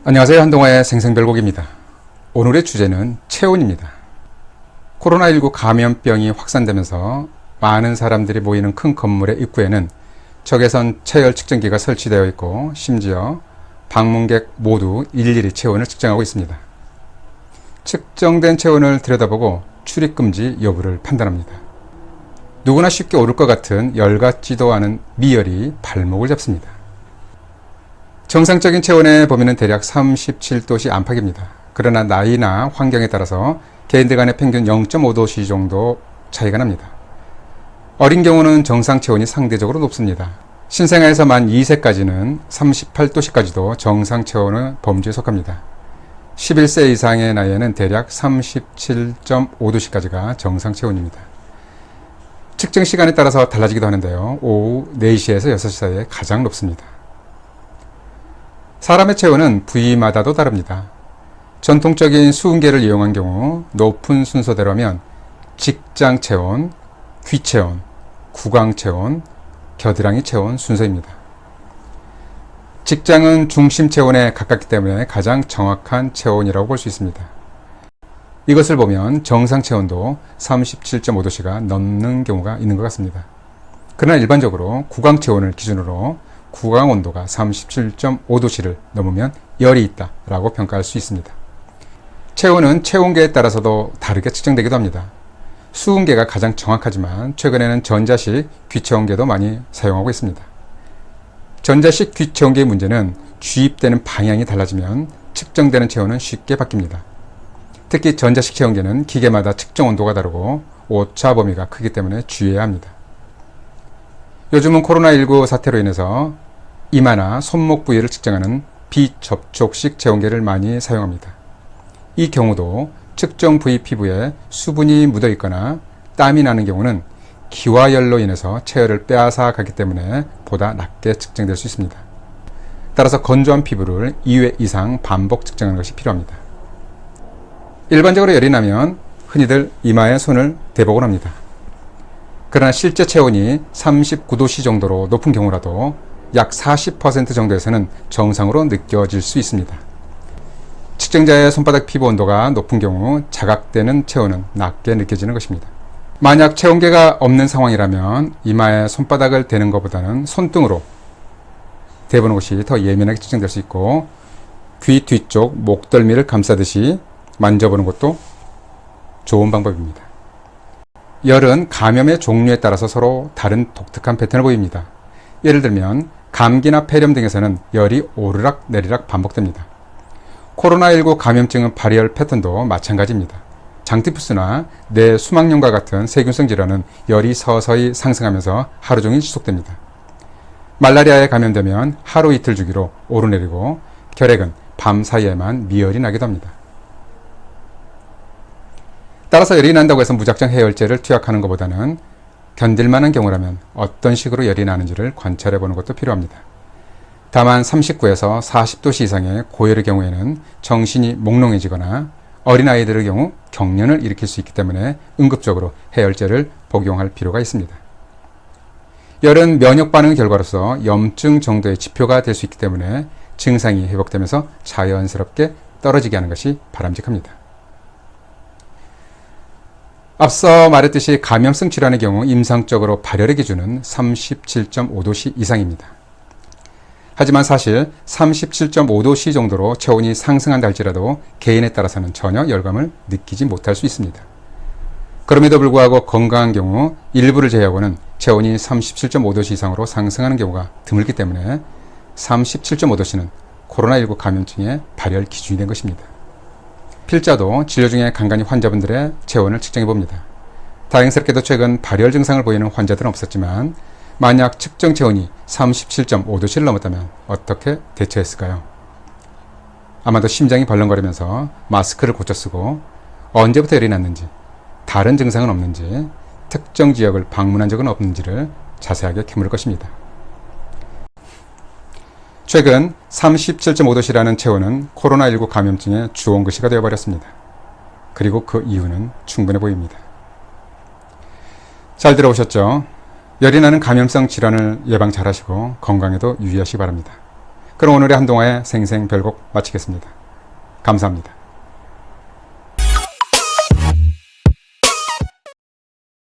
안녕하세요. 한동화의 생생별곡입니다. 오늘의 주제는 체온입니다. 코로나19 감염병이 확산되면서 많은 사람들이 모이는 큰 건물의 입구에는 적외선 체열 측정기가 설치되어 있고 심지어 방문객 모두 일일이 체온을 측정하고 있습니다. 측정된 체온을 들여다보고 출입금지 여부를 판단합니다. 누구나 쉽게 오를 것 같은 열 같지도 않은 미열이 발목을 잡습니다. 정상적인 체온의 범위는 대략 37도씨 안팎입니다. 그러나 나이나 환경에 따라서 개인들 간의 평균 0.5도씨 정도 차이가 납니다. 어린 경우는 정상 체온이 상대적으로 높습니다. 신생아에서 만 2세까지는 38도씨까지도 정상 체온의 범주에 속합니다. 11세 이상의 나이에는 대략 37.5도씨까지가 정상 체온입니다. 측정 시간에 따라서 달라지기도 하는데요. 오후 4시에서 6시 사이에 가장 높습니다. 사람의 체온은 부위마다도 다릅니다. 전통적인 수은계를 이용한 경우 높은 순서대로면 직장 체온, 귀 체온, 구강 체온, 겨드랑이 체온 순서입니다. 직장은 중심 체온에 가깝기 때문에 가장 정확한 체온이라고 볼 수 있습니다. 이것을 보면 정상 체온도 37.5도씨가 넘는 경우가 있는 것 같습니다. 그러나 일반적으로 구강 체온을 기준으로 구강 온도가 37.5도씨를 넘으면 열이 있다라고 평가할 수 있습니다. 체온은 체온계에 따라서도 다르게 측정되기도 합니다. 수은계가 가장 정확하지만 최근에는 전자식 귀체온계도 많이 사용하고 있습니다. 전자식 귀체온계의 문제는 주입되는 방향이 달라지면 측정되는 체온은 쉽게 바뀝니다. 특히 전자식 체온계는 기계마다 측정 온도가 다르고 오차 범위가 크기 때문에 주의해야 합니다. 요즘은 코로나19 사태로 인해서 이마나 손목 부위를 측정하는 비접촉식 체온계를 많이 사용합니다. 이 경우도 측정 부위 피부에 수분이 묻어 있거나 땀이 나는 경우는 기와 열로 인해서 체열을 빼앗아 가기 때문에 보다 낮게 측정될 수 있습니다. 따라서 건조한 피부를 2회 이상 반복 측정하는 것이 필요합니다. 일반적으로 열이 나면 흔히들 이마에 손을 대보곤 합니다. 그러나 실제 체온이 39도씨 정도로 높은 경우라도 약 40% 정도에서는 정상으로 느껴질 수 있습니다. 측정자의 손바닥 피부 온도가 높은 경우 자각되는 체온은 낮게 느껴지는 것입니다. 만약 체온계가 없는 상황이라면 이마에 손바닥을 대는 것보다는 손등으로 대보는 것이 더 예민하게 측정될 수 있고 귀 뒤쪽 목덜미를 감싸듯이 만져보는 것도 좋은 방법입니다. 열은 감염의 종류에 따라서 서로 다른 독특한 패턴을 보입니다. 예를 들면 감기나 폐렴 등에서는 열이 오르락 내리락 반복됩니다. 코로나19 감염증은 발열 패턴도 마찬가지입니다. 장티푸스나 뇌 수막염과 같은 세균성 질환은 열이 서서히 상승하면서 하루 종일 지속됩니다. 말라리아에 감염되면 하루 이틀 주기로 오르내리고 결핵은 밤 사이에만 미열이 나기도 합니다. 따라서 열이 난다고 해서 무작정 해열제를 투약하는 것보다는 견딜만한 경우라면 어떤 식으로 열이 나는지를 관찰해 보는 것도 필요합니다. 다만 39에서 40도씨 이상의 고열의 경우에는 정신이 몽롱해지거나 어린아이들의 경우 경련을 일으킬 수 있기 때문에 응급적으로 해열제를 복용할 필요가 있습니다. 열은 면역 반응의 결과로서 염증 정도의 지표가 될 수 있기 때문에 증상이 회복되면서 자연스럽게 떨어지게 하는 것이 바람직합니다. 앞서 말했듯이 감염성 질환의 경우 임상적으로 발열의 기준은 37.5도씨 이상입니다. 하지만 사실 37.5도씨 정도로 체온이 상승한다 할지라도 개인에 따라서는 전혀 열감을 느끼지 못할 수 있습니다. 그럼에도 불구하고 건강한 경우 일부를 제외하고는 체온이 37.5도씨 이상으로 상승하는 경우가 드물기 때문에 37.5도씨는 코로나19 감염증의 발열 기준이 된 것입니다. 필자도 진료 중에 간간히 환자분들의 체온을 측정해 봅니다. 다행스럽게도 최근 발열 증상을 보이는 환자들은 없었지만 만약 측정 체온이 37.5도씨를 넘었다면 어떻게 대처했을까요? 아마도 심장이 벌렁거리면서 마스크를 고쳐 쓰고 언제부터 열이 났는지, 다른 증상은 없는지, 특정 지역을 방문한 적은 없는지를 자세하게 캐물을 것입니다. 최근 37.5도씨라는 체온은 코로나19 감염증의 주원글씨가 되어버렸습니다. 그리고 그 이유는 충분해 보입니다. 잘 들어보셨죠? 열이 나는 감염성 질환을 예방 잘하시고 건강에도 유의하시기 바랍니다. 그럼 오늘의 한동화의 생생별곡 마치겠습니다. 감사합니다.